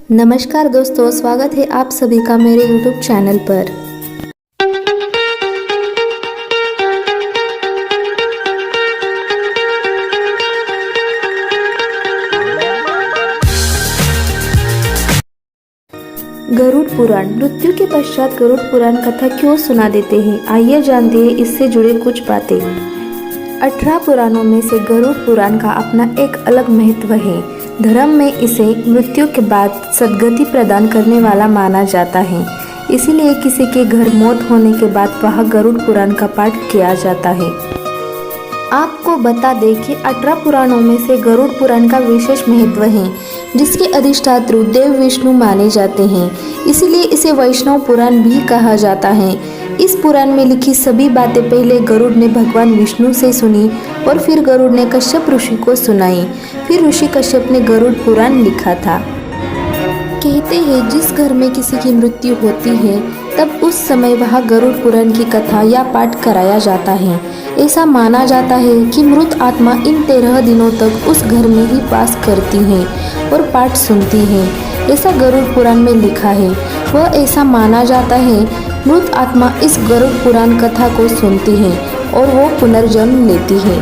नमस्कार दोस्तों, स्वागत है आप सभी का मेरे YouTube चैनल पर। गरुड़ पुराण। मृत्यु के पश्चात गरुड़ पुराण कथा क्यों सुना देते हैं, आइए जानते हैं इससे जुड़े कुछ बातें। 18 पुराणों में से गरुड़ पुराण का अपना एक अलग महत्व है। धर्म में इसे मृत्यु के बाद सद्गति प्रदान करने वाला माना जाता है। इसीलिए किसी के घर मौत होने के बाद वह गरुड़ पुराण का पाठ किया जाता है। आपको बता दें कि 18 पुराणों में से गरुड़ पुराण का विशेष महत्व है, जिसके अधिष्ठातृ देव विष्णु माने जाते हैं। इसीलिए इसे वैष्णव पुराण भी कहा जाता है। इस पुराण में लिखी सभी बातें पहले गरुड़ ने भगवान विष्णु से सुनी और फिर गरुड़ ने कश्यप ऋषि को सुनाई। फिर ऋषि कश्यप ने गरुड़ पुराण लिखा था। कहते हैं जिस घर में किसी की मृत्यु होती है तब उस समय वहाँ गरुड़ पुराण की कथा या पाठ कराया जाता है। ऐसा माना जाता है कि मृत आत्मा इन 13 दिनों तक उस घर में ही वास करती है और पाठ सुनती है। ऐसा गरुड़ पुराण में लिखा है। वह ऐसा माना जाता है मृत आत्मा इस गरुड़ पुराण कथा को सुनती है और वो पुनर्जन्म लेती है।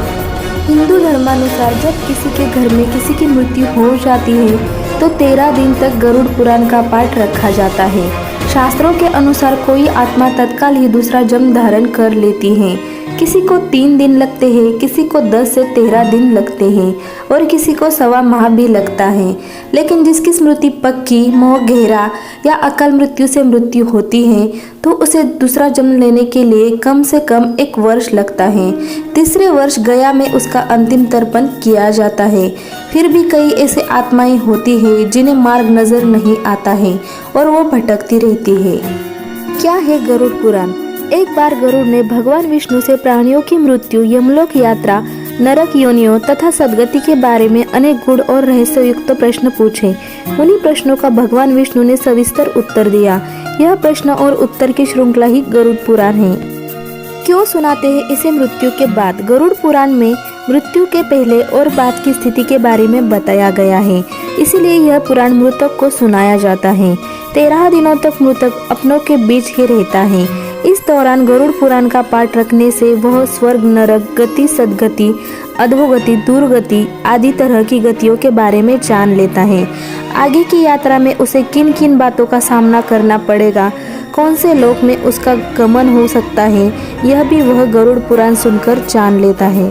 हिंदू धर्मानुसार जब किसी के घर में किसी की मृत्यु हो जाती है तो 13 दिन तक गरुड़ पुराण का पाठ रखा जाता है। शास्त्रों के अनुसार कोई आत्मा तत्काल ही दूसरा जन्म धारण कर लेती है। किसी को 3 दिन लगते हैं, किसी को 10 से 13 दिन लगते हैं और किसी को 1.25 माह भी लगता है। लेकिन जिसकी स्मृति पक्की, मोह गहरा या अकाल मृत्यु से मृत्यु होती है तो उसे दूसरा जन्म लेने के लिए कम से कम 1 वर्ष लगता है। तीसरे वर्ष गया में उसका अंतिम तर्पण किया जाता है। फिर भी कई ऐसे आत्माएं होती है जिन्हें मार्ग नजर नहीं आता है और वो भटकती रहती है। क्या है गरुड़ पुराण? एक बार गरुड़ ने भगवान विष्णु से प्राणियों की मृत्यु, यमलोक यात्रा, नरक योनियों तथा सद्गति के बारे में अनेक गूढ़ और रहस्ययुक्त प्रश्न पूछे। उन्हीं प्रश्नों का भगवान विष्णु ने सविस्तर उत्तर दिया। यह प्रश्न और उत्तर की श्रृंखला ही गरुड़ पुराण है। क्यों सुनाते हैं इसे मृत्यु के बाद? गरुड़ पुराण में मृत्यु के पहले और बाद की स्थिति के बारे में बताया गया है। इसीलिए यह पुराण मृतक को सुनाया जाता है। 13 दिनों तक मृतक अपनों के बीच ही रहता है। इस दौरान गरुड़ पुराण का पाठ रखने से वह स्वर्ग, नरक, गति, सद्गति, अधोगति, दुर्गति आदि तरह की गतियों के बारे में जान लेता है। आगे की यात्रा में उसे किन किन बातों का सामना करना पड़ेगा, कौन से लोक में उसका गमन हो सकता है, यह भी वह गरुड़ पुराण सुनकर जान लेता है।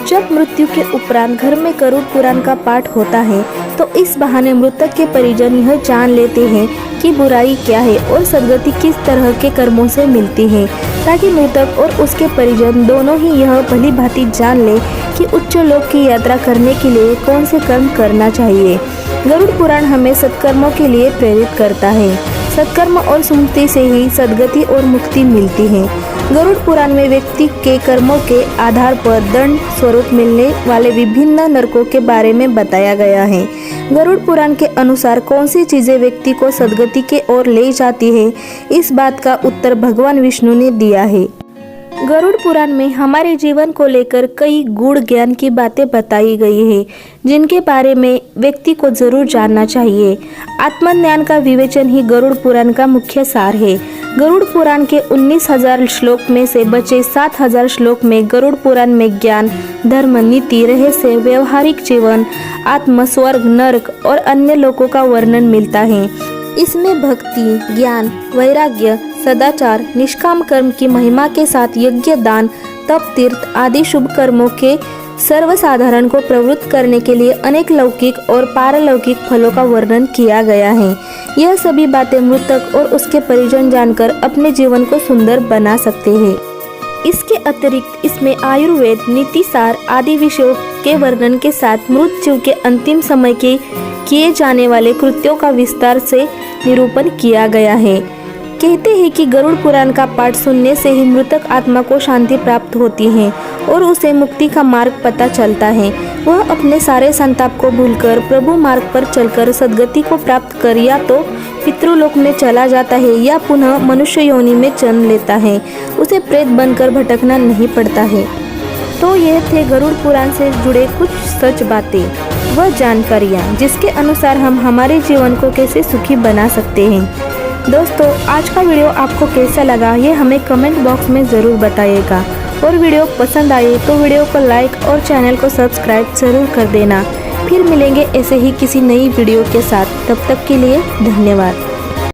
जब मृत्यु के उपरांत घर में गरुड़ पुराण का पाठ होता है तो इस बहाने मृतक के परिजन यह जान लेते हैं कि बुराई क्या है और सद्गति किस तरह के कर्मों से मिलती है, ताकि मृतक और उसके परिजन दोनों ही यह भली भांति जान ले कि उच्च लोक की यात्रा करने के लिए कौन से कर्म करना चाहिए। गरुड़ पुराण हमें सत्कर्मों के लिए प्रेरित करता है। सत्कर्म और सुमति से ही सद्गति और मुक्ति मिलती है। गरुड़ पुराण में व्यक्ति के कर्मों के आधार पर दंड स्वरूप मिलने वाले विभिन्न नरकों के बारे में बताया गया है। गरुड़ पुराण के अनुसार कौन सी चीजें व्यक्ति को सद्गति के ओर ले जाती है, इस बात का उत्तर भगवान विष्णु ने दिया है। गरुड़ पुराण में हमारे जीवन को लेकर कई गूढ़ ज्ञान की बातें बताई गई है, जिनके बारे में व्यक्ति को जरूर जानना चाहिए। आत्मज्ञान का विवेचन ही गरुड़ पुराण का मुख्य सार है। गरुड़ पुराण के 19,000 श्लोक में से बचे 7,000 श्लोक में गरुड़ पुराण में ज्ञान, धर्म, नीति, रहस्य, व्यवहारिक जीवन, आत्म, स्वर्ग, नरक और अन्य लोकों का वर्णन मिलता है। इसमें भक्ति, ज्ञान, वैराग्य, सदाचार, निष्काम कर्म की महिमा के साथ यज्ञ, दान, तप, तीर्थ आदि शुभ कर्मों के सर्वसाधारण को प्रवृत्त करने के लिए अनेक लौकिक और पारलौकिक फलों का वर्णन किया गया है। यह सभी बातें मृतक और उसके परिजन जानकर अपने जीवन को सुंदर बना सकते हैं। इसके अतिरिक्त इसमें आयुर्वेद, नीतिसार आदि विषयों के वर्णन के साथ मृत जीव के अंतिम समय के किए जाने वाले कृत्यों का विस्तार से निरूपण किया गया है। कहते हैं कि गरुड़ पुराण का पाठ सुनने से ही मृतक आत्मा को शांति प्राप्त होती है और उसे मुक्ति का मार्ग पता चलता है। वह अपने सारे संताप को भूलकर प्रभु मार्ग पर चलकर सद्गति को प्राप्त कर या तो पितृलोक में चला जाता है या पुनः मनुष्य योनि में जन्म लेता है। उसे प्रेत बनकर भटकना नहीं पड़ता है। तो ये थे गरुड़ पुराण से जुड़े कुछ सच बातें व जानकारियाँ जिसके अनुसार हम हमारे जीवन को कैसे सुखी बना सकते हैं। दोस्तों, आज का वीडियो आपको कैसा लगा ये हमें कमेंट बॉक्स में ज़रूर बताइएगा, और वीडियो पसंद आए तो वीडियो को लाइक और चैनल को सब्सक्राइब ज़रूर कर देना। फिर मिलेंगे ऐसे ही किसी नई वीडियो के साथ, तब तक के लिए धन्यवाद।